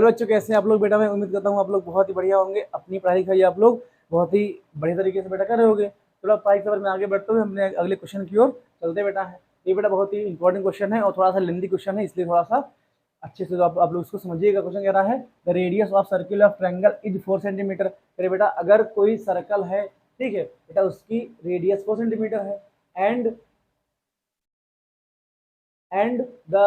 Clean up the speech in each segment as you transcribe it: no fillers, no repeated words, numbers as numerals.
चलो बच्चों, कैसे हैं आप लोग? बेटा मैं उम्मीद करता हूँ आप लोग बहुत ही बढ़िया होंगे। अपनी पढ़ाई लिखाई आप लोग बहुत ही बढ़िया तरीके से बेटा कर रहे होगे। चलो अब पढ़ाई खबर में आगे बढ़ते हुए हमने अगले क्वेश्चन की ओर चलते बेटा है। ये बेटा बहुत ही इंपॉर्टेंट क्वेश्चन है और थोड़ा सा लेंदी क्वेश्चन है, इसलिए थोड़ा सा अच्छे से आप लोग उसको समझिएगा। क्वेश्चन कह रहा है the radius of circle of triangle is 4 centimetre. अरे बेटा, अगर कोई सर्कल है, ठीक है बेटा, उसकी रेडियस 4 सेंटीमीटर है and the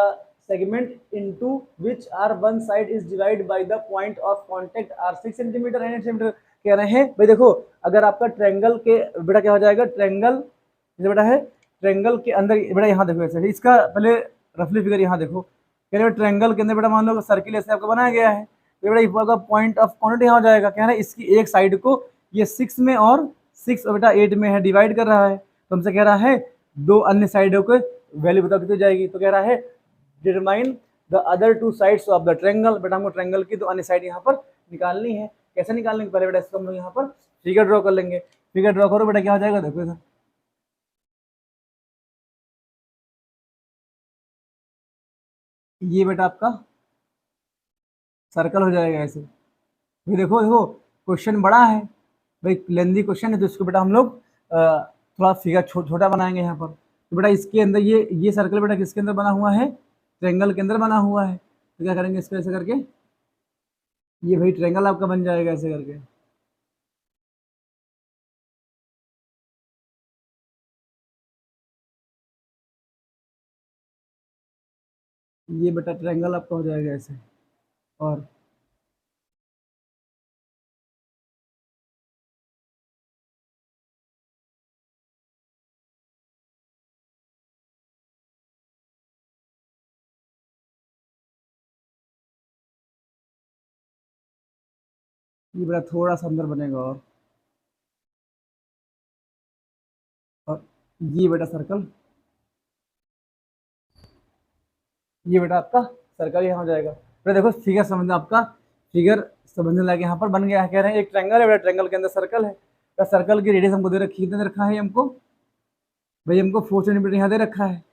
segment into which are one side is divided by the point of contact are 6 centimetre and 8 centimetre. कह रहे हैं भाई देखो, अगर आपका ट्रायंगल के बेटा क्या हो जाएगा, ट्रायंगल जैसे बेटा है ट्रायंगल के अंदर बेटा, यहाँ देखो ऐसे इसका पहले रफली फिगर यहाँ देखो। कह रहे ट्रायंगल के अंदर बेटा मान लो सर्किल ऐसे आपका बनाया गया है, तो बेटा पॉइंट ऑफ कॉन्टेक्ट यहाँ हो जाएगा। क्या है, इसकी एक साइड को ये 6 में और 6 बेटा 8 में है डिवाइड कर रहा है, तो हमसे कह रहा है दो अन्य साइडों को वैल्यू बताओ कितनी जाएगी। तो कह रहा है determine the other two sides of the triangle. बेटा हमको ट्रायंगल की दो अन्य साइड यहाँ पर निकालनी है। कैसे निकालने के पहले बेटा इसको हम लोग यहाँ पर फिगर ड्रॉ कर लेंगे। फिगर ड्रॉ करो बेटा, क्या हो जाएगा देखो इधर, ये बेटा आपका सर्कल हो जाएगा ऐसे। ये देखो देखो, क्वेश्चन बड़ा है भाई, लेंदी क्वेश्चन है, तो इसको बेटा हम लोग थोड़ा फिगर छोटा बनाएंगे यहाँ पर। तो बेटा इसके अंदर ये सर्कल बेटा किसके अंदर बना हुआ है, ट्रायंगल के अंदर बना हुआ है। तो क्या करेंगे इसको ऐसे करके, ये भाई ट्रायंगल आपका बन जाएगा ऐसे करके। ये बेटा ट्रायंगल आपका हो जाएगा ऐसे। और ये बेटा थोड़ा सा अंदर बनेगा और ये बेटा सर्कल, ये बेटा आपका सर्कल यहाँ हो जाएगा। बेटा देखो फिगर समझना, आपका फिगर समझने लायक यहाँ पर बन गया है। कह रहे हैं एक ट्रायंगल है बेटा, ट्रायंगल के अंदर सर्कल है। तो सर्कल की रेडियस हमको दे रखी है, कितने दे रखा है हमको भाई, हमको 4 सेंटीमीटर यहाँ दे रखा है।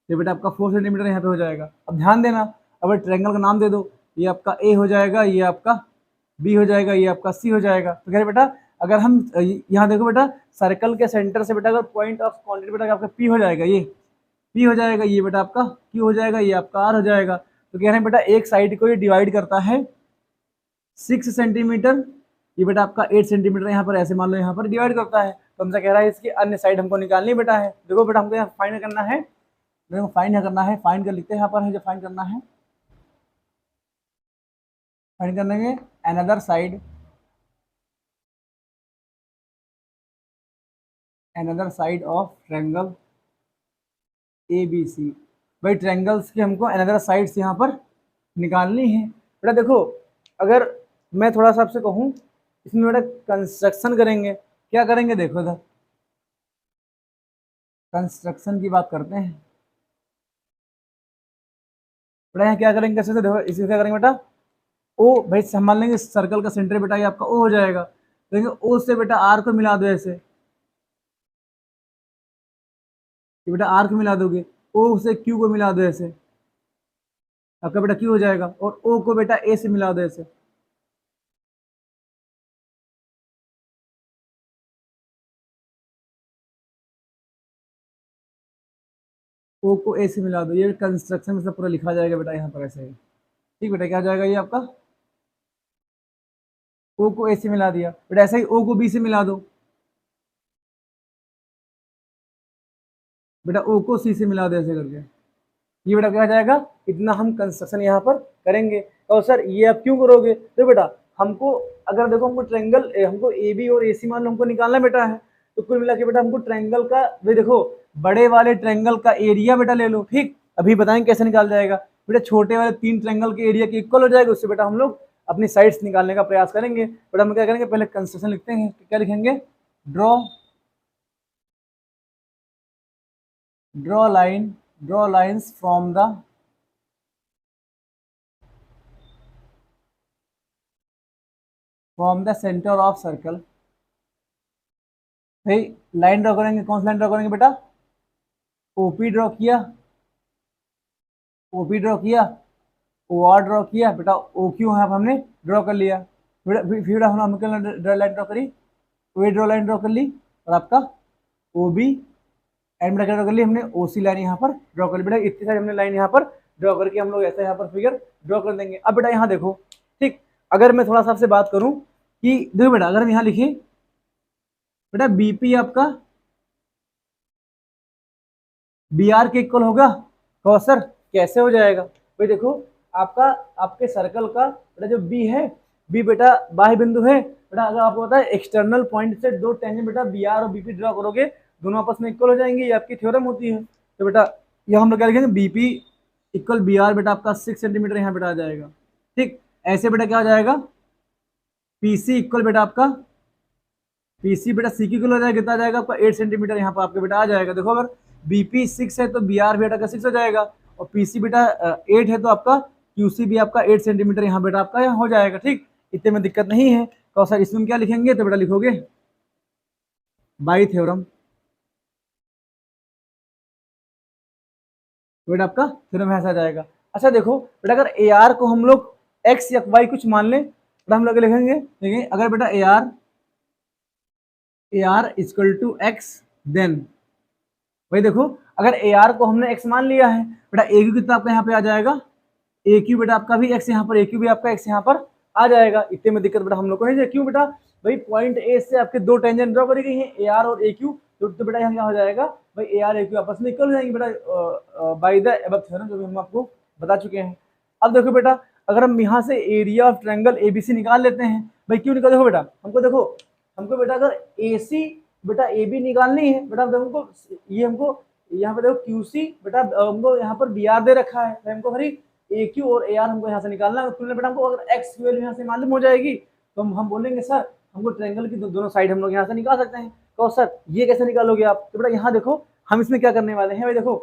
ये बेटा आपका 4 सेंटीमीटर यहाँ पे हो जाएगा। अब ध्यान देना, अब ट्रायंगल का नाम दे दो, ये आपका ए हो जाएगा, ये आपका बी हो जाएगा, ये आपका सी हो जाएगा। तो कह रहे बेटा अगर हम यहाँ देखो बेटा, सर्कल के सेंटर से बेटा अगर पॉइंट ऑफ कॉन्टेक्ट बेटा आपका पी हो जाएगा, ये पी हो जाएगा, ये बेटा आपका क्यू हो जाएगा, ये आपका आर हो जाएगा। तो कह रहे हैं बेटा एक साइड को ये डिवाइड करता है 6 सेंटीमीटर, ये बेटा आपका 8 सेंटीमीटर यहाँ पर ऐसे मान लो यहाँ पर डिवाइड करता है। तो हमसे कह रहा है इसकी अन्य साइड हमको निकालनी बेटा है। देखो बेटा हमको यहाँ फाइंड करना है, देखो फाइंड करना है, फाइंड कर लिखते हैं यहाँ पर है जो फाइंड करना है। फाइंड करने में another side, another side of triangle A B C. भाई ट्रायंगल्स की हमको अनदर साइड्स यहाँ पर निकालनी है। बेटा देखो, अगर मैं थोड़ा सा आपसे कहूँ, इसमें बेटा कंस्ट्रक्शन करेंगे। क्या करेंगे देखो इधर, कंस्ट्रक्शन की बात करते हैं। बेटा यहाँ क्या करेंगे, कैसे से देखो, इसी क्या करेंगे बेटा, ओ भाई संभाल लेंगे, सर्कल का सेंटर बेटा ये आपका ओ हो जाएगा। देखिए ओ से बेटा आर को मिला दो ऐसे, ये बेटा आर को मिला दोगे, ओ से क्यू को मिला दो ऐसे, आपका बेटा क्यू हो जाएगा। और ओ को बेटा ए से मिला दो ऐसे, ओ को ए से मिला दो। ये कंस्ट्रक्शन में सब पूरा लिखा जाएगा बेटा यहाँ पर ऐसे ही। ठीक बेटा, क्या हो जाएगा ये आपका, ओ को ए से मिला दिया बेटा, ऐसे ही ओ को बी से मिला दो बेटा, ओ को सी से मिला दो ऐसे करके। ये बेटा क्या हो जाएगा, इतना हम कंस्ट्रक्शन यहाँ पर करेंगे। तो सर ये आप क्यों करोगे, तो बेटा हमको अगर देखो हमको ट्रायंगल हमको ए बी और ए सी मान लो हमको निकालना बेटा है। तो कुल मिला के बेटा हमको ट्रायंगल का भाई देखो, बड़े वाले ट्रायंगल का एरिया बेटा ले लो। ठीक, अभी बताएंगे कैसे निकाल जाएगा। बेटा छोटे वाले 3 ट्रायंगल के एरिया के इक्वल हो जाएगा, उससे बेटा हम लोग अपनी साइड्स निकालने का प्रयास करेंगे। बेटा हम क्या करेंगे, पहले कंस्ट्रक्शन लिखते हैं। क्या लिखेंगे, draw, draw line, draw lines from the centre of circle. भाई लाइन ड्रॉ करेंगे, कौन सी लाइन ड्रॉ करेंगे बेटा, ओपी ड्रॉ किया, ओपी ड्रॉ किया, ओ आर ड्रॉ किया बेटा, ओ क्यू यहाँ पर हमने ड्रॉ कर लिया, फिर हमने लाइन ड्रॉ करी, ओ ड्रॉ लाइन ड्रॉ कर ली, और आपका O B and bracket draw कर ली हमने, ओ सी लाइन यहाँ पर ड्रॉ कर ली। बेटा इतनी सारी हमने लाइन यहाँ पर ड्रॉ करके हम लोग ऐसा यहाँ पर फिगर ड्रॉ कर देंगे। अब बेटा यहाँ देखो, ठीक, अगर मैं थोड़ा सा आपसे बात करूँ कि देखो बेटा, अगर हम यहाँ लिखे बेटा बीपी आपका बी आर के इक्वल होगा, कहो सर कैसे हो जाएगा? भाई देखो, आपका आपके सर्कल का बेटा जो बी है, बी बेटा बाह्य बिंदु है बेटा, अगर आपको पता है एक्सटर्नल पॉइंट से दो टेंजेंट बेटा बी आर और बीपी ड्रॉ करोगे, दोनों आपस में इक्वल हो जाएंगे, ये आपकी थ्योरम होती है। तो बेटा ये हम लोग क्या लिखेंगे, बीपी इक्वल बी आर बेटा आपका 6 सेंटीमीटर यहाँ बेटा आ जाएगा। ठीक, ऐसे बेटा क्या हो जाएगा, पीसी इक्वल बेटा आपका पीसी बेटा सी की इक्वल हो जाएगा, कितना आ जाएगा आपका 8 सेंटीमीटर यहाँ पर आपके बेटा आ जाएगा। देखो अगर बीपी 6 है तो बी आर बेटा का 6 हो जाएगा, और पीसी बेटा 8 है तो आपका क्यूसी भी आपका 8 सेंटीमीटर यहाँ बेटा आपका यहाँ हो जाएगा। ठीक, इतने में दिक्कत नहीं है। तो सर इसमें क्या लिखेंगे, तो बेटा लिखोगे बाई थ्योरम, बेटा आपका थ्योरम ऐसा आ जाएगा। अच्छा देखो बेटा, अगर ए आर को हम लोग एक्स या वाई कुछ मान लें, बेटा हम लोग लिखेंगे, देखिए अगर बेटा A R equal to X, then भाई देखो अगर ए आर को हमने एक्स मान लिया है, बेटा ए क्यू कितना आपका यहाँ पे आ जाएगा, ए क्यू बेटा आपका भी एक्स यहाँ पर, ए क्यू भी आपका एक्स यहाँ पर आ जाएगा। इतने में दिक्कत बेटा हम लोग को नहीं है, क्यों बेटा, भाई पॉइंट ए से आपके दो टेंजेंट ड्रॉ करी गई है, ए आर और ए क्यू, तो बेटा यहाँ क्या हो जाएगा, भाई ए आर ए क्यू आपस में इक्वल हो जाएंगे बेटा बाय द अबव थ्योरम, जो भी हम आपको बता चुके हैं। अब देखो बेटा, अगर हम यहाँ से एरिया ऑफ ट्रायंगल एबीसी निकाल लेते हैं, भाई क्यों निकाल, देखो बेटा हमको बेटा अगर एसी बेटा ए बी निकालनी है बेटा, हमको ये हमको यहाँ पे देखो क्यूसी बेटा हमको यहाँ पर बी आर दे रखा है, तो हमको भाई ए क्यू और ए आर हमको यहाँ से निकालना है। तुमने बेटा हमको अगर एक्स की वैल्यू यहाँ से मालूम हो जाएगी, तो हम बोलेंगे सर हमको ट्रायंगल की दोनों साइड हम लोग यहाँ से निकाल सकते हैं। तो सर ये कैसे निकालोगे आप, तो बेटा यहाँ देखो हम इसमें क्या करने वाले हैं, भाई देखो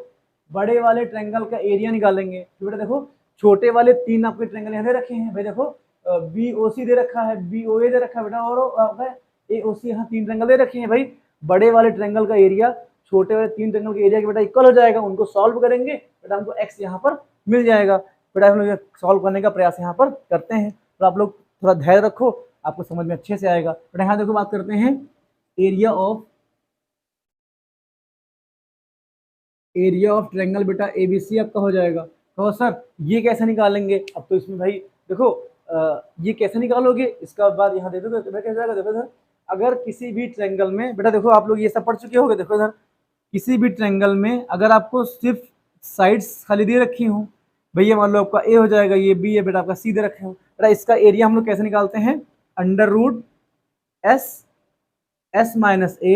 बड़े वाले ट्रायंगल का एरिया निकालेंगे। तो बेटा देखो छोटे वाले तीन आपके ट्रायंगल यहाँ दे रखे हैं, भाई देखो बी ओ सी दे रखा है, बी ओ ए दे रखा है बेटा, और ए ओ सी यहाँ तीन ट्रायंगल दे रखे हैं। भाई बड़े वाले ट्रायंगल का एरिया छोटे वाले तीन ट्रायंगल के एरिया के बेटा इक्वल हो जाएगा, उनको सॉल्व करेंगे बेटा हमको एक्स यहाँ पर मिल जाएगा। बेटा हम लोग सॉल्व करने का प्रयास यहाँ पर करते हैं, तो आप लोग थोड़ा धैर्य रखो, आपको समझ में अच्छे से आएगा। बेटा यहाँ देखो बात करते हैं एरिया ऑफ ट्रायंगल बेटा एबीसी आपका हो जाएगा। तो सर ये कैसे निकालेंगे, अब तो इसमें भाई देखो ये कैसे निकालोगे, इसका बाद यहाँ देखो तो कैसे जाएगा, देखो सर अगर किसी भी ट्रायंगल में बेटा देखो आप लोग ये सब पढ़ चुके होंगे, देखो इधर किसी भी ट्रायंगल में अगर आपको सिर्फ साइड्स खाली दे रखी हूँ, भैया मान लो आपका ए हो जाएगा, ये बी है बेटा आपका सी दे रखे हो, बेटा इसका एरिया हम लोग कैसे निकालते हैं, under root S minus A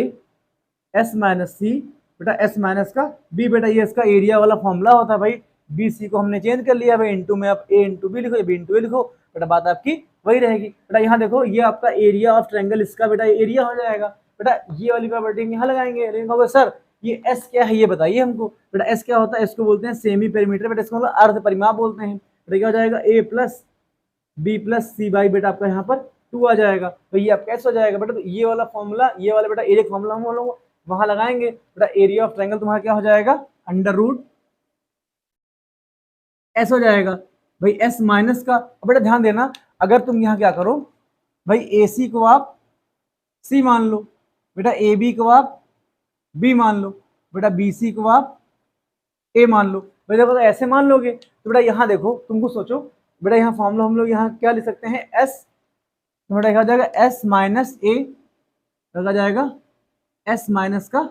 S minus C बेटा एस माइनस का बी, बेटा ये इसका एरिया वाला फॉर्मूला होता है। भाई बी सी को हमने चेंज कर लिया, भाई इंटू में आप ए इंटू बी लिखो, बी इंटू ए लिखो, बेटा बात आपकी वही रहेगी। बेटा यहाँ देखो ये आपका एरिया ऑफ ट्रायंगल, इसका बेटा एरिया हो जाएगा। बेटा ये वाली प्रॉपर्टी यहाँ लगाएंगे, लेकिन कहोगे सर ये एस क्या है ये बताइए हमको। बेटा एस क्या होता है, इसको बोलते हैं सेमी पेरीमीटर, बेटा इसको मतलब अर्ध परिमाप बोलते हैं। बेटा क्या हो जाएगा, A plus B plus C by बेटा आपका यहाँ पर 2 आ जाएगा, तो ये आपका एस हो जाएगा। बेटा तो ये वाला फॉर्मूला, ये वाला बेटा एरिया फॉर्मूला हम लोग वहां लगाएंगे, बेटा एरिया ऑफ ट्रायंगल तुम्हारा क्या हो जाएगा, अंडर रूट एस हो जाएगा। भाई एस माइनस का, बेटा ध्यान देना अगर तुम यहाँ क्या करो, भाई ए सी को आप सी मान लो, बेटा ए बी को आप बी मान लो, बेटा बी सी को आप ए मान लो। भाई देखो ऐसे मान लोगे तो बेटा यहाँ देखो तुमको सोचो, बेटा यहाँ फॉर्मूला हम लोग यहाँ क्या लिख सकते हैं, एस, तो बेटा क्या हो जाएगा एस माइनस ए, लगा जाएगा एस माइनस का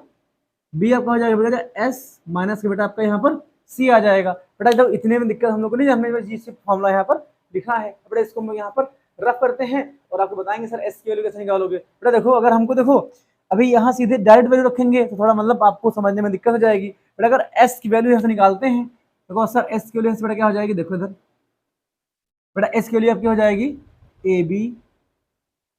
बी आपका हो जाएगा, बेटा एस माइनस का बेटा आपका यहाँ पर सी आ जाएगा। बेटा जब इतने में दिक्कत हम लोग को नहीं, हमने जी फॉर्मूला यहाँ पर लिखा है, बेटा इसको हम यहाँ पर रफ करते हैं और आपको बताएंगे सर एस की वैल्यू कैसे निकालोगे। बेटा देखो अगर हमको देखो अभी यहाँ सीधे डायरेक्ट वैल्यू रखेंगे तो थोड़ा मतलब आपको समझने में दिक्कत हो जाएगी। बेटा अगर एस की वैल्यू यहाँ से निकालते हैं, देखो सर एस की वैल्यू बेटा क्या हो जाएगी, देखो इधर बेटा एस की वैल्यू आपकी हो जाएगी ए बी,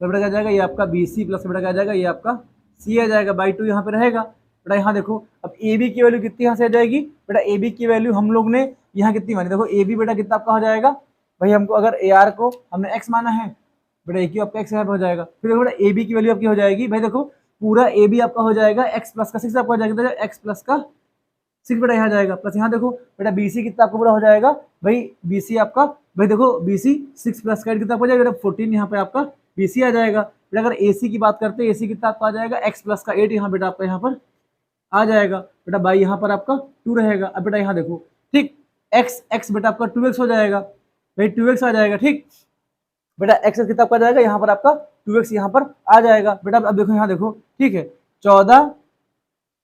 तो बेटा क्या जाएगा ये आपका बी सी प्लस बेटा क्या जाएगा ये आपका सी आ जाएगा, बाई 2 यहाँ पे रहेगा। बेटा यहाँ देखो अब ए बी की वैल्यू कितनी यहाँ से आ जाएगी, बेटा ए बी की वैल्यू हम लोग ने यहाँ कितनी मानी, देखो ए बी बेटा कितना आपका हो जाएगा, भाई हमको अगर ए आर को हमने एक्स माना है, बेटा ए क्यू आपका एक्स हो जाएगा। फिर देखो बेटा ए बी की वैल्यू आपकी हो जाएगी, भाई देखो पूरा ए बी आपका हो जाएगा एक्स प्लस का 6 आपका हो जाएगा, एक्स प्लस का 6 बेटा यहाँ जाएगा, प्लस यहाँ देखो बेटा BC कितना आपको पूरा हो जाएगा भाई, BC आपका भाई देखो BC 6 प्लस का 8 कितना हो जाएगा बेटा 14, यहाँ पे आपका BC आ जाएगा। बेटा अगर AC की बात करते हैं, AC कितना आपका आ जाएगा x प्लस का 8, यहाँ बेटा आपका यहाँ पर आ जाएगा बेटा बाई, यहाँ पर आपका 2 रहेगा। अब बेटा यहाँ देखो ठीक, x बेटा आपका 2x हो जाएगा भाई, 2x आ जाएगा ठीक बेटा, x कितना आपका जाएगा यहाँ पर आपका 2x यहाँ पर आ जाएगा बेटा। अब देखो यहाँ देखो ठीक है, 14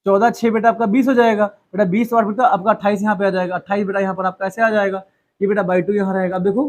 6 बेटा आपका 20 हो जाएगा बेटा, 20 और बेटा आपका 28 यहाँ पे आ जाएगा, 28 बेटा यहाँ पर आपका ऐसे आ जाएगा, ये बेटा बाई 2 यहाँ रहेगा। अब देखो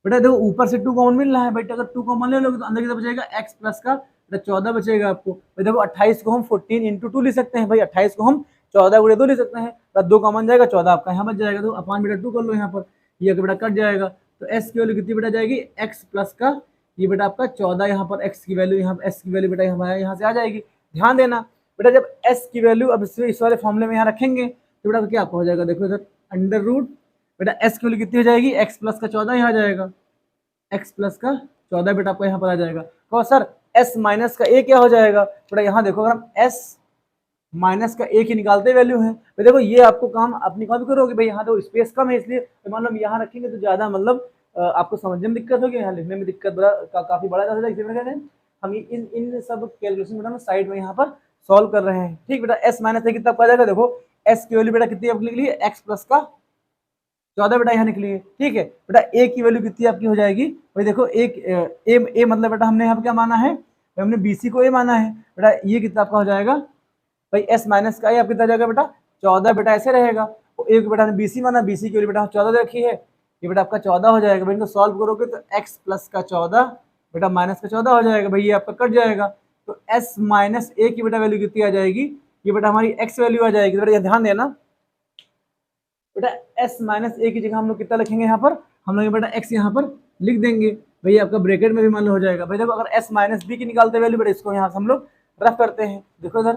बेटा देखो ऊपर से 2 कॉमन मिल रहा है बेटा, अगर 2 कॉमन ले लोगे तो अंदर की तरफ बचेगा x प्लस का बेटा 14 बचेगा आपको। भाई देखो 28 को हम 14 इंटू 2 लिख सकते हैं भाई, 28 को हम 14 गुणे 2 लिख सकते हैं, तो 2 कॉमन जाएगा 14 आपका यहाँ बच जाएगा, तो अपान बेटा 2 कर लो यहाँ पर, ये बेटा कट जाएगा, तो s की वैल्यू कितनी बेटा जाएगी x प्लस का ये बेटा आपका 14, यहाँ पर x की वैल्यू यहाँ s की वैल्यू बेटा यहाँ से आ जाएगी। ध्यान देना बेटा, जब s की वैल्यू अब इस वाले फॉर्मूले में यहाँ रखेंगे तो बेटा क्या आपको हो जाएगा, देखो इधर अंडर रूट बेटा s की वैल्यू कितनी हो जाएगी x प्लस का 14 यहाँ जाएगा, x प्लस का 14 बेटा आपको यहाँ पर आ जाएगा। तो सर s माइनस का a क्या हो जाएगा बेटा, यहाँ देखो अगर हम s माइनस का a की निकालते वैल्यू है तो देखो ये आपको काम अपनी कॉपी करोगे भाई, यहाँ तो स्पेस कम है इसलिए तो मतलब यहाँ रखेंगे तो ज़्यादा मतलब आपको समझने में दिक्कत होगी, यहाँ लिखने में दिक्कत काफ़ी बड़ा जाता है। इसी प्रकार हम इन सब कैलकुलेशन बेटा साइड में यहाँ पर सॉल्व कर रहे हैं ठीक बेटा। s माइनस a कितना आ जाएगा, देखो s की वैल्यू बेटा कितनी आपको निकली है x प्लस का 14 बेटा यहाँ निकली है ठीक है बेटा। a की वैल्यू कितनी आपकी हो जाएगी भाई, देखो एक a मतलब बेटा हमने यहाँ पर क्या माना है, हमने BC को a माना है बेटा, ये कितना आपका हो जाएगा भाई s माइनस का a आप कितना जाएगा बेटा 14 बेटा ऐसे रहेगा, तो एक बेटा ने BC माना, BC की वैल्यू बेटा 14 रखी है, ये बेटा आपका 14 हो जाएगा भाई, इनको सॉल्व करोगे तो x प्लस का 14 बेटा माइनस का 14 हो जाएगा भाई, ये आपका कट जाएगा, तो s माइनस a की बेटा वैल्यू कितनी आ जाएगी, ये बेटा हमारी x वैल्यू आ जाएगी। बेटा ध्यान देना बेटा s माइनस a की जगह हम लोग कितना लिखेंगे, यहाँ पर हम लोग बेटा x यहाँ पर लिख देंगे भाई, आपका ब्रैकेट में भी मान लो हो जाएगा भाई। देखो अगर s माइनस b की निकालते वैल्यू बेटा इसको यहाँ से हम लोग रफ करते हैं, देखो इधर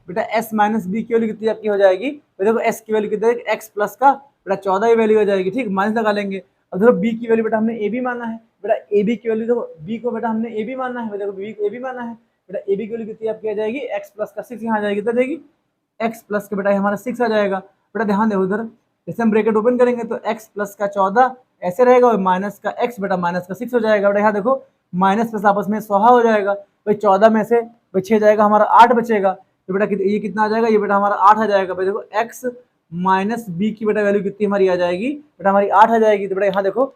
बेटा s माइनस b की वैल्यू कितनी आपकी हो जाएगी, देखो s की वैल्यू कितनी है x प्लस का बेटा 14 की वैल्यू हो जाएगी ठीक, माइनस लगा लेंगे। अब देखो b की वैल्यू बेटा हमने a भी माना है बेटा, a b की वैल्यू देखो b को बेटा हमने a भी माना है, देखो b को a भी माना है बेटा, a b की वैल्यू कितनी आपकी आ जाएगी x प्लस का 6 यहाँ आ जाएगी, कितना जाएगी x प्लस का बेटा हमारा 6 आ जाएगा बेटा। ध्यान देखो उधर जैसे हम ब्रैकेट ओपन करेंगे तो x प्लस का 14 ऐसे रहेगा और माइनस का x बेटा माइनस का 6 हो जाएगा बेटा। यहाँ देखो माइनस प्लस आपस में स्वाहा हो जाएगा भाई, 14 में से भाई 6 जाएगा हमारा 8 बचेगा, तो बेटा ये कितना आ जाएगा, ये बेटा हमारा 8 आ जाएगा भाई। देखो x माइनस बी की बेटा वैल्यू कितनी हमारी आ जाएगी बेटा, हमारी 8 आ जाएगी, तो बेटा यहाँ देखो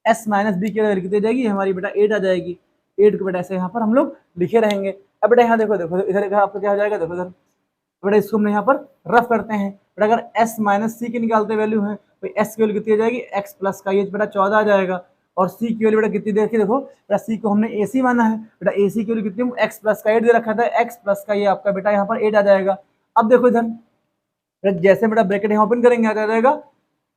s माइनस बी की वैल्यू कितनी आ जाएगी, हमारी बेटा 8 आ जाएगी, 8 को बेटा ऐसे यहाँ पर हम लोग लिखे रहेंगे। अब बेटा यहाँ देखो देखो इधर आपको क्या हो जाएगा, देखो इधर बेटा इसको हम यहाँ पर रफ करते हैं बेटा, अगर s माइनस सी की निकालते वैल्यू है तो s की वैल्यू कितनी आ जाएगी, x प्लस का ये बेटा 14 आ जाएगा, और c की वैल्यू बेटा कितनी देखिए, देखो बेटा c को हमने ac माना है बेटा, ac की वैल्यू कितनी x प्लस का 8 दे रखा था, x प्लस का ये आपका बेटा यहाँ पर 8 आ जाएगा। अब देखो इधर जैसे बेटा ब्रैकेट यहाँ ओपन करेंगे आ जाएगा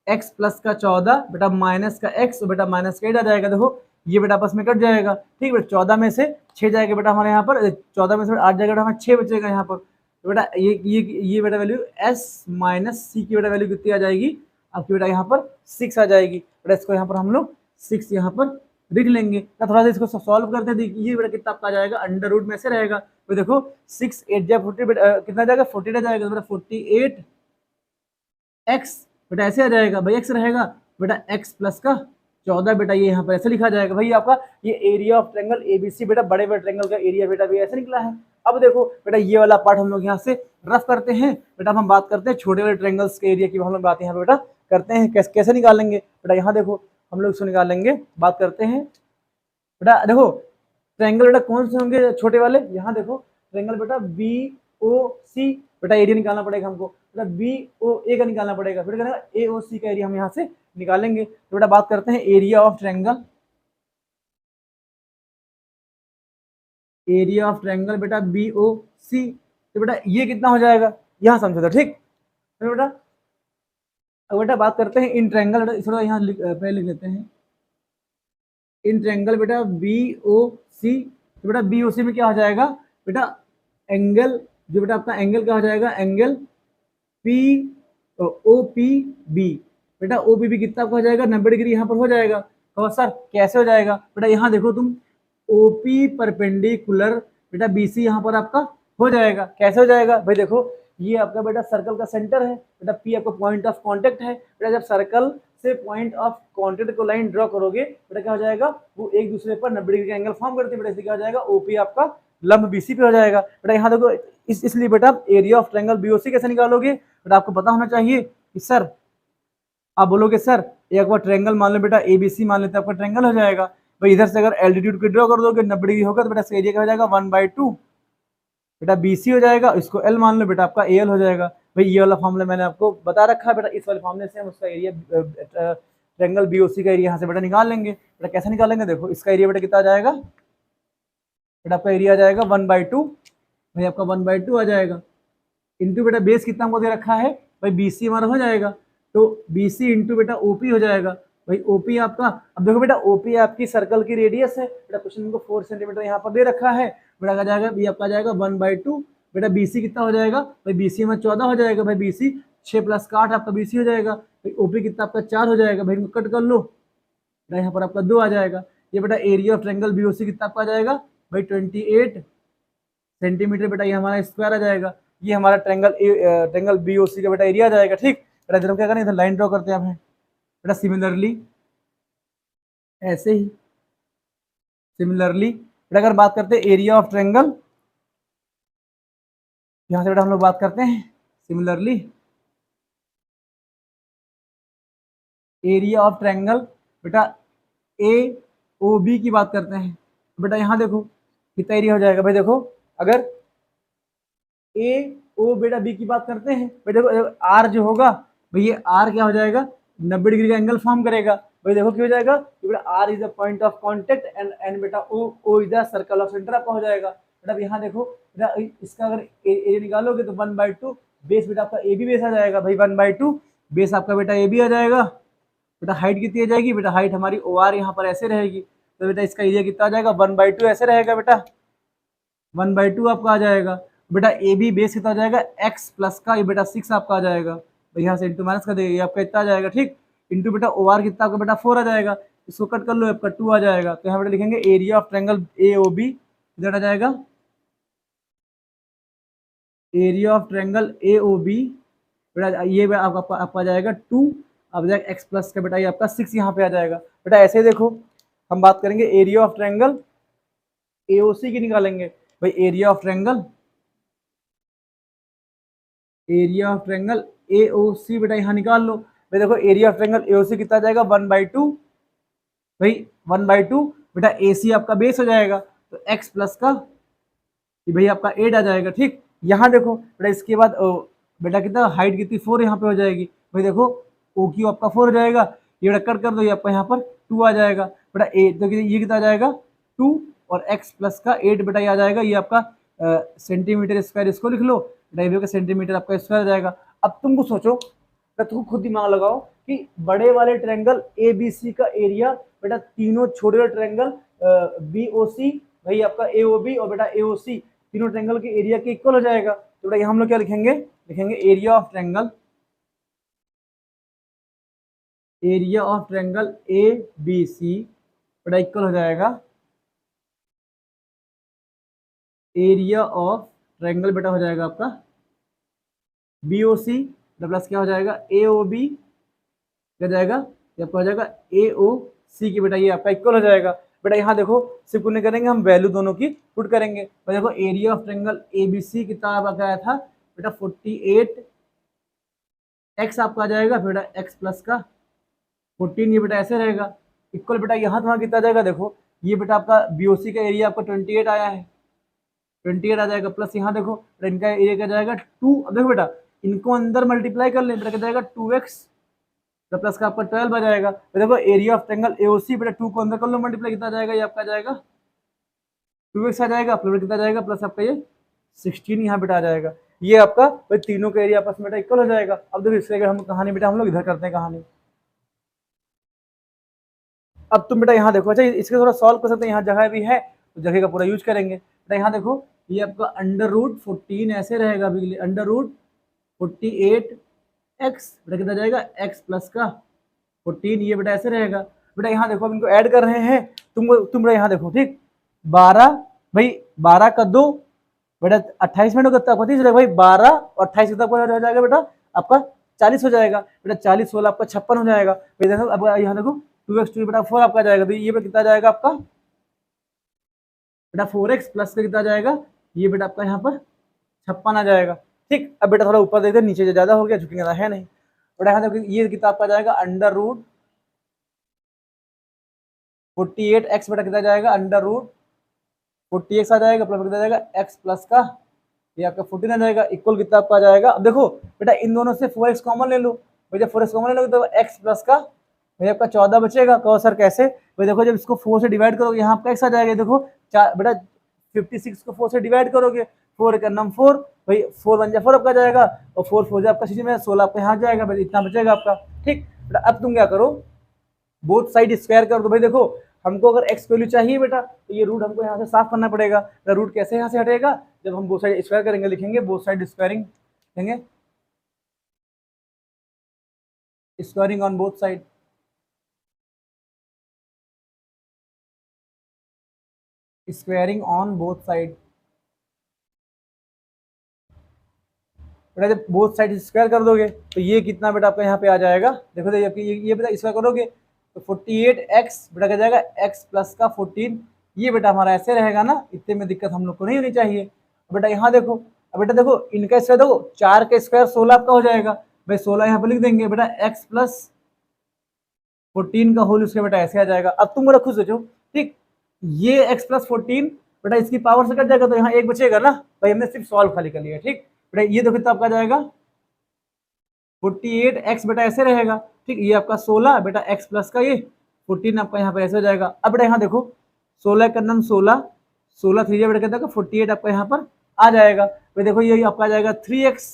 x प्लस का 14 बेटा माइनस का x बेटा माइनस का 8 आ जाएगा, देखो ये बेटा आपस में कट जाएगा ठीक बेटा, 14 में से 6 जाएगा बेटा हमारे यहाँ पर, 14 में से 8 जाएगा हमारा 6 बचेगा यहाँ पर, तो बेटा ये बेटा वैल्यू s माइनस सी की बेटा वैल्यू कितनी आ जाएगी आपकी बेटा यहाँ पर 6 आ जाएगी बेटा, इसको यहाँ पर हम लोग 6 यहाँ पर लिख लेंगे। तो थोड़ा सा इसको सॉल्व करते हैं, ये बेटा कितना आपका आ जाएगा, अंडर रूट में से रहेगा तो देखो 6 8 जा 40 बेटा कितना जाएगा 48 आ जाएगा बेटा, 48 x बेटा ऐसे आ जाएगा भाई, x रहेगा बेटा x प्लस का 14 बेटा, ये यहाँ पर ऐसे लिखा जाएगा भाई। आपका ये एरिया ऑफ ट्रायंगल ABC बेटा, बड़े बड़े ट्रायंगल का एरिया बेटा भी ऐसे निकला है। अब देखो बेटा ये वाला पार्ट हम लोग यहाँ से रफ करते हैं बेटा, हम बात करते हैं छोटे वाले ट्रायंगल्स के एरिया की, हम लोग बात यहाँ पे बेटा करते हैं कैसे निकालेंगे बेटा। यहाँ देखो हम लोग इसको निकालेंगे, बात करते हैं बेटा। देखो ट्रायंगल बेटा कौन से होंगे छोटे वाले, यहाँ देखो ट्रायंगल बेटा BOC बेटा, एरिया निकालना पड़ेगा हमको बेटा, BOA का निकालना पड़ेगा, फिर AOC का एरिया हम यहाँ से निकालेंगे। तो बेटा बात करते हैं area of triangle, area of triangle बेटा BOC, तो बेटा ये कितना हो जाएगा यहाँ समझो तो ठीक है बेटा। अब बेटा बात करते हैं इन ट्रायंगल बेटा, थोड़ा यहाँ पहले लिख लेते हैं इन ट्रायंगल बेटा BOC, तो बेटा BOC में क्या हो जाएगा बेटा, एंगल जो बेटा आपका एंगल क्या हो जाएगा, एंगल OPB बेटा, OPB कितना आपका हो जाएगा 90 डिग्री यहाँ पर हो जाएगा। तो सर कैसे हो जाएगा बेटा, यहाँ देखो तुम OP परपेंडिकुलर बेटा BC यहाँ पर आपका हो जाएगा, कैसे हो जाएगा भाई, देखो ये आपका बेटा सर्कल का सेंटर है, बेटा पी आपका पॉइंट ऑफ कांटेक्ट है। बेटा जब सर्कल से पॉइंट ऑफ कांटेक्ट को लाइन ड्रॉ करोगे बेटा क्या हो जाएगा, वो एक दूसरे पर 90 डिग्री का एंगल फॉर्म करते हैं बेटा, इसलिए क्या हो जाएगा, ओपी आपका लंब बीसी पे हो जाएगा। बेटा यहाँ देखो इसलिए बेटा एरिया ऑफ ट्रायंगल बीओसी कैसे निकालोगे, बेटा आपको पता होना चाहिए कि सर, आप बोलोगे सर एक बार ट्रायंगल मान लो बेटा एबीसी मान लेते हैं, आपका ट्रायंगल हो जाएगा। भाई इधर से अगर एल्टीट्यूड को ड्रॉ कर दोगे 90 डिग्री होगा तो बेटा इसका एरिया क्या हो जाएगा 1/2, बेटा बीसी हो जाएगा, इसको एल मान लो बेटा आपका एल हो जाएगा। भाई ये वाला फॉर्मूला मैंने आपको बता रखा है बेटा, इस वाले फॉर्मूले से हम उसका एरिया ट्रायंगल बीओसी का एरिया यहाँ से बेटा निकाल लेंगे। बेटा कैसे निकालेंगे, देखो इसका एरिया बेटा कितना आ जाएगा, बेटा आपका एरिया आ जाएगा 1/2, भाई आपका 1/2 आ जाएगा, इंटू बेटा बेस कितना हमको दे रखा है, भाई बीसी हमारा हो जाएगा, तो बीसी इंटू बेटा ओपी हो जाएगा। भाई ओपी आपका, अब देखो बेटा ओपी आपकी सर्कल की रेडियस है, बेटा क्वेश्चन को 4 सेंटीमीटर यहाँ पर दे रखा है, बेटा क्या जाएगा, बी आपका जाएगा 1/2, बेटा बीसी कितना हो जाएगा, भाई बीसी हमारा 14 हो जाएगा, भाई बीसी 6 + 8 आपका बीसी हो जाएगा, भाई ओपी कितना आपका 4 हो जाएगा, भाई कट कर लो, बेटा यहाँ पर आपका 2 आ जाएगा। ये बेटा एरिया ऑफ ट्रायंगल बीओसी कितना आपका आ जाएगा, भाई 28 सेंटीमीटर, बेटा ये हमारा स्क्वायर आ जाएगा, ये हमारा ट्रायंगल बीओसी का बेटा एरिया आ जाएगा। ठीक, बेटा इधर हम क्या करें, इधर लाइन ड्रॉ करते हैं आप, बेटा सिमिलरली ऐसे ही, सिमिलरली बेटा अगर बात करते हैं एरिया ऑफ ट्रायंगल, यहाँ से बेटा हम लोग बात करते हैं सिमिलरली एरिया ऑफ ट्रायंगल, बेटा ए ओ बी की बात करते हैं। बेटा यहाँ देखो कितना एरिया हो जाएगा, भाई देखो अगर ए ओ बेटा बी की बात करते हैं, भाई देखो आर जो होगा, भाई ये आर क्या हो जाएगा, 90 डिग्री का एंगल फॉर्म करेगा। भाई देखो क्या हो जाएगा, बेटा R is the point of contact and बेटा O is the circle of centre आपका हो जाएगा। बेटा यहाँ देखो बेटा इसका अगर एरिया निकालोगे तो 1/2 बेस बेटा आपका ए बी बेस आ जाएगा, भाई 1/2 बेस आपका बेटा ए बी आ जाएगा। बेटा हाइट कितनी आ जाएगी, बेटा हाइट हमारी ओ आर यहाँ पर ऐसे रहेगी, तो बेटा इसका एरिया कितना आ जाएगा 1/2 ऐसे रहेगा, बेटा 1/2 आपका आ जाएगा। बेटा ए बी बेस कितना आ जाएगा x प्लस का, ये बेटा 6 आपका आ जाएगा, तो यहाँ से इंटू माइनस कर देगा, ये आपका इतना आ जाएगा। ठीक, इंटू बेटा ओ आर कितना आपका बेटा 4 आ जाएगा, इसको कट कर लो, आपका 2 आ जाएगा, तो यहाँ बेटा लिखेंगे area of triangle A O B, इधर आ जाएगा area of triangle A O B, बेटा ये आपका आ जाएगा 2, अब जाएगा x प्लस का बेटा ये आपका 6 यहाँ पे आ जाएगा। बेटा ऐसे ही देखो हम बात करेंगे एरिया ऑफ ट्रायंगल ए ओ सी की निकालेंगे। भाई एरिया ऑफ ट्रायंगल ए ओ सी बेटा यहाँ निकाल लो। भाई देखो एरिया ऑफ ट्रायंगल ए ओ सी कितना जाएगा 1/2, भाई 1/2 बेटा ए सी आपका बेस हो जाएगा, तो x प्लस का ये भाई आपका 8 आ जाएगा। ठीक, यहाँ देखो बेटा इसके बाद बेटा कितना हाइट कितनी 4 यहाँ पे हो जाएगी, भाई देखो ओ क्यू आपका 4 हो जाएगा, ये बेटा कट कर दो, ये आपका यहाँ पर 2 आ जाएगा, बेटा ए तो ये कितना आ जाएगा 2 और x प्लस का 8 बेटा ये आ जाएगा, ये आपका सेंटीमीटर स्क्वायर, इसको लिख लो बेटा, का सेंटीमीटर आपका स्क्वायर आ जाएगा। अब तुमको सोचो, तुम खुद दिमाग लगाओ कि बड़े वाले ट्रायंगल ए बी सी का एरिया बेटा तीनों छोटे वाले ट्रायंगल बी ओ सी, भाई आपका ए ओ बी और बेटा ए ओ सी, तीनों ट्रायंगल के एरिया के इक्वल हो जाएगा। तो बेटा यहाँ हम लोग क्या लिखेंगे, लिखेंगे area of triangle A B C बेटा इक्वल हो जाएगा एरिया ऑफ ट्रायंगल बेटा हो जाएगा आपका बी ओ सी प्लस क्या हो जाएगा ए ओ बी, क्या जाएगा ये आपका हो जाएगा ए ओ सी की, बेटा ये आपका इक्वल हो जाएगा। बेटा यहाँ देखो सिर्फ नहीं करेंगे, हम वैल्यू दोनों की पुट करेंगे। तो देखो area of triangle A B C कितना आपका आया था बेटा 48 x आपका आ जाएगा, बेटा x प्लस का 14, ये बेटा ऐसे रहेगा इक्वल, बेटा यहाँ तो वहाँ कितना जाएगा, देखो ये बेटा आपका बी ओ सी का एरिया आपका 28 आया है, 28 आ जाएगा, प्लस यहाँ देखो इनका एरिया क्या जाएगा 2। अब देखो बेटा इनको अंदर मल्टीप्लाई कर ले, बेटा क्या जाएगा 2x प्लस का आपका 12 आ जाएगा। तो देखो एरिया ऑफ ट्रायंगल एओसी बेटा 2 को अंदर कर लो मल्टीप्लाई, कितना जाएगा, ये आपका जाएगा 2x आ जाएगा, प्लस कितना जाएगा प्लस आपका ये 16 यहाँ बेटा आ जाएगा। ये आपका भाई तीनों का एरिया आपस में बेटा इक्वल हो जाएगा। अब देखो इससे हम कहानी बेटा हम लोग इधर करते हैं कहानी। अब तुम बेटा यहाँ देखो, अच्छा इसके थोड़ा सॉल्व कर सकते हैं, यहाँ जगह भी है तो जगह का पूरा यूज करेंगे। बेटा यहाँ देखो ये आपका √14 ऐसे रहेगा, √48 x बेटा कितना जाएगा x प्लस का 14, ये बेटा ऐसे रहेगा। बेटा यहाँ देखो अब इनको ऐड कर रहे हैं, तुम बेटा यहाँ देखो ठीक 12, भाई 12 का 2 बेटा 28 मिनट कितना आपका 30 हो जाएगा भाई, 12 और 28 कितना हो जाएगा बेटा आपका 40 हो जाएगा बेटा, 40 16 आपका 56 हो जाएगा। देखो अब यहाँ देखो 2x2 बेटा 4 आपका जाएगा, तो ये बेटा कितना जाएगा आपका बेटा 4x प्लस का कितना जाएगा, ये बेटा आपका यहाँ पर 56 आ जाएगा। ठीक, अब बेटा थोड़ा ऊपर देखते हैं, नीचे ज्यादा हो गया झुकेंगे है नहीं बेटा। यहाँ देखो ये कितना आपका जाएगा अंडर रूट 48x बेटा कितना जाएगा अंडर रूट 40x आ जाएगा, प्लस कितना जाएगा x प्लस का ये आपका 14 आ जाएगा, इक्वल कितना आपका आ जाएगा। अब देखो बेटा इन दोनों से 4x कॉमन ले लो भाई, जब 4x कॉमन ले लो तो x प्लस का भाई आपका 14 बचेगा। कहो सर कैसे भाई, देखो जब इसको 4 से डिवाइड करोगे यहाँ आपका x आ जाएगा। देखो बेटा 56 को 4 से डिवाइड करोगे, 4 का नम 4 भाई, 4 1 जा 4 आपका जाएगा, और 4 4 आपका सीधी में 16 आपका यहाँ जाएगा भाई, इतना बचेगा आपका। ठीक बेटा, अब तुम क्या करो बोथ साइड स्क्वायर कर दो भाई। देखो हमको अगर x वैल्यू चाहिए बेटा, तो ये रूट हमको यहाँ से साफ करना पड़ेगा। तो रूट कैसे यहाँ से हटेगा, जब हम बोथ साइड स्क्वायर करेंगे, लिखेंगे बोथ साइड स्क्वायरिंग, लिखेंगे squaring on both side, squaring on both side बेटा। जब बोथ साइड स्क्वायर कर दोगे तो ये कितना बेटा आपका यहाँ पे आ जाएगा। देखो तो ये बेटा स्क्वायर करोगे तो 48x बेटा क्या जाएगा x प्लस का 14, ये बेटा हमारा ऐसे रहेगा ना, इतने में दिक्कत हम लोग को नहीं होनी चाहिए। बेटा यहाँ देखो, अब बेटा देखो इनका स्क्वायर देखो, 4 का स्क्वायर 16 आपका हो जाएगा भाई, 16 यहाँ पे लिख देंगे बेटा x प्लस 14 का होल स्क्वायर बेटा ऐसे आ जाएगा। अब तुम मेरा खुद सोचो, ठीक ये x प्लस 14 बेटा इसकी पावर से कट जाएगा, तो यहाँ एक बचेगा ना भाई, हमने सिर्फ सॉल्व खाली कर लिया। ठीक बेटा ये देखो कितना आपका जाएगा 48x बेटा ऐसे रहेगा। ठीक ये आपका 16 बेटा x प्लस का ये 14 आपका यहाँ पे ऐसे हो जाएगा। अब बेटा यहाँ देखो 16 का नाम 16 16 3 बेटा कहता है 48 आपका यहाँ पर आ जाएगा भाई। देखो ये आपका आ जाएगा 3x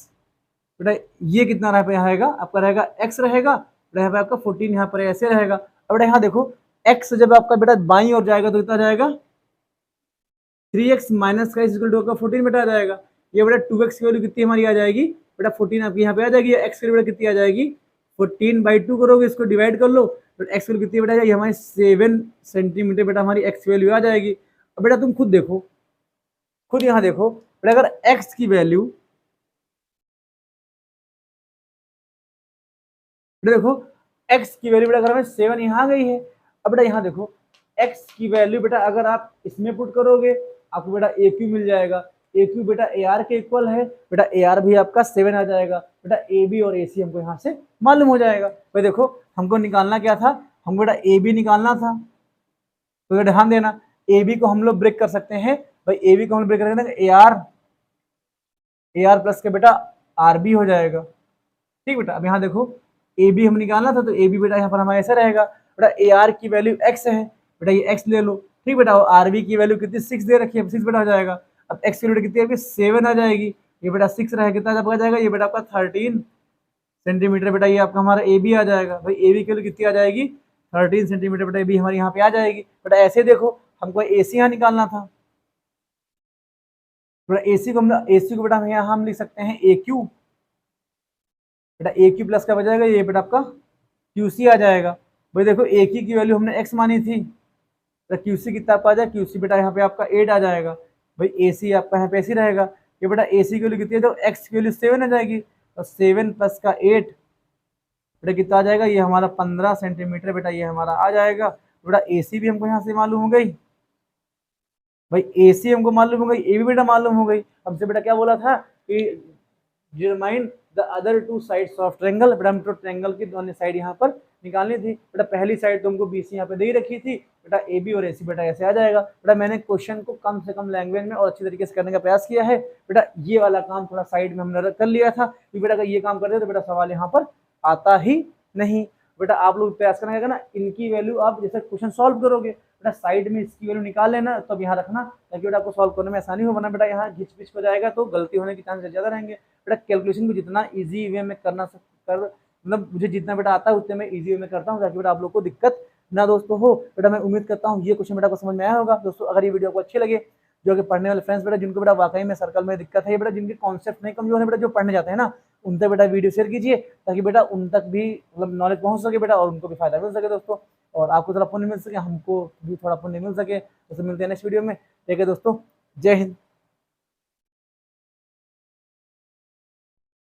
बेटा, ये कितना यहाँ आएगा आपका रहेगा x रहेगा बेटा, यहाँ पे आपका 14 यहाँ पर ऐसे रहेगा। अब बेटा यहाँ देखो x जब आपका बेटा बाईं ओर जाएगा तो कितना जाएगा 3x माइनस का इक्वल टू आपका 14 बेटा आ जाएगा। ये बेटा 2x की वैल्यू कितनी हमारी आ जाएगी बेटा 14 आपकी यहाँ पे आ जाएगी। x की वैल्यू कितनी आ जाएगी 14/2 करोगे, इसको डिवाइड कर लो तो x की वैल्यू कितनी बेटा जाएगी हमारी 7 सेंटीमीटर बेटा हमारी x की वैल्यू आ जाएगी। अब बेटा तुम खुद देखो, खुद यहाँ देखो बेटा, अगर x की वैल्यू बेटा देखो x की वैल्यू बेटा अगर हमें 7 यहाँ आ गई है। अब बेटा यहाँ देखो x की वैल्यू बेटा अगर आप इसमें पुट करोगे आपको बेटा AQ मिल जाएगा। AQ बेटा AR के इक्वल है बेटा, AR भी आपका 7 आ जाएगा बेटा। AB और AC हमको यहाँ से मालूम हो जाएगा भाई। देखो हमको निकालना क्या था, हमको बेटा AB निकालना था, तो ध्यान देना AB को हम लोग ब्रेक कर सकते हैं भाई। AB को हम लोग ब्रेक कर सकते हैं AR प्लस के बेटा RB हो जाएगा। ठीक बेटा, अब यहाँ देखो AB हम निकालना था, तो AB बेटा यहाँ पर हमारा ऐसा रहेगा बेटा, AR की वैल्यू x है बेटा, ये x ले लो। ठीक बेटा, और RB की वैल्यू कितनी 6 दे रखी है, 6 बेटा हो जाएगा। अब x की वैल्यू कितनी है 7 आ जाएगी, ये बेटा 6 रहेगा, कितना आपका जाएगा ये बेटा आपका 13 सेंटीमीटर बेटा, ये आपका हमारा AB आ जाएगा भाई। AB की वैल्यू कितनी आ जाएगी 13 सेंटीमीटर बेटा, AB हमारी यहाँ पे आ जाएगी बेटा। ऐसे देखो हमको AC यहाँ निकालना था बेटा, AC को बेटा हम यहाँ हम लिख सकते हैं AQ बेटा, AQ प्लस का बच जाएगा ये बेटा आपका QC आ जाएगा भाई। देखो AQ की वैल्यू हमने x मानी थी तो QC कितना आपका आ जाएगा, QC बेटा यहाँ पे आपका 8 आ जाएगा भाई। AC आपका यहाँ पे ऐसे रहेगा, ये बेटा AC की वैल्यू कितनी है तो x की वैल्यू 7 आ जाएगी, और 7 प्लस का 8 बेटा कितना आ जाएगा, ये हमारा 15 सेंटीमीटर बेटा ये हमारा आ जाएगा बेटा। AC भी हमको यहाँ से मालूम हो गई भाई, AC हमको मालूम हो गई, AB बेटा मालूम हो गई। हमसे बेटा क्या बोला था कि determine the other 2 sides of triangle, बेटा हमको ट्रायंगल की दोनों साइड यहाँ पर निकालनी थी बेटा। पहली साइड तुमको BC यहाँ पे दे ही रखी थी बेटा, AB और AC बेटा ऐसे आ जाएगा बेटा। मैंने क्वेश्चन को कम से कम लैंग्वेज में और अच्छी तरीके से करने का प्रयास किया है बेटा। ये वाला काम थोड़ा साइड में हमने कर लिया था कि बेटा अगर ये काम करते तो बेटा सवाल यहाँ पर आता ही नहीं बेटा। आप लोग प्रयास करना ना, इनकी वैल्यू आप जैसे क्वेश्चन सॉल्व करोगे बेटा साइड में इसकी वैल्यू निकाल लेना, तब तो यहाँ रखना ताकि बेटा आपको सॉल्व करने में आसानी हो, वरना बेटा यहाँ घिच पिच हो जाएगा तो गलती होने के चांसेस ज़्यादा रहेंगे बेटा। कैलकुलेशन को जितना इजी वे में करना मतलब मुझे जितना बेटा आता है उतने मैं इजी वे में करता हूँ ताकि बेटा आप लोग को दिक्कत ना दोस्तों हो बेटा। मैं उम्मीद करता हूँ ये क्वेश्चन बेटा को समझ में आया होगा दोस्तों। अगर ये वीडियो को अच्छी लगे, जो कि पढ़ने वाले फ्रेंड्स बेटा जिनको बेटा वाकई में सर्कल में दिक्कत है बेटा, जिनके कॉन्सेप्ट नहीं कमजोर है बेटा, जो पढ़ने जाते हैं ना, उन तक बेटा वीडियो शेयर कीजिए ताकि बेटा उन तक भी मतलब नॉलेज पहुंच सके बेटा, और उनको भी फायदा मिल सके दोस्तों, और आपको थोड़ा पुण्य मिल सके, हमको भी थोड़ा पुण्य मिल सके। तो मिलते हैं नेक्स्ट वीडियो में। ठीक है दोस्तों, जय हिंद।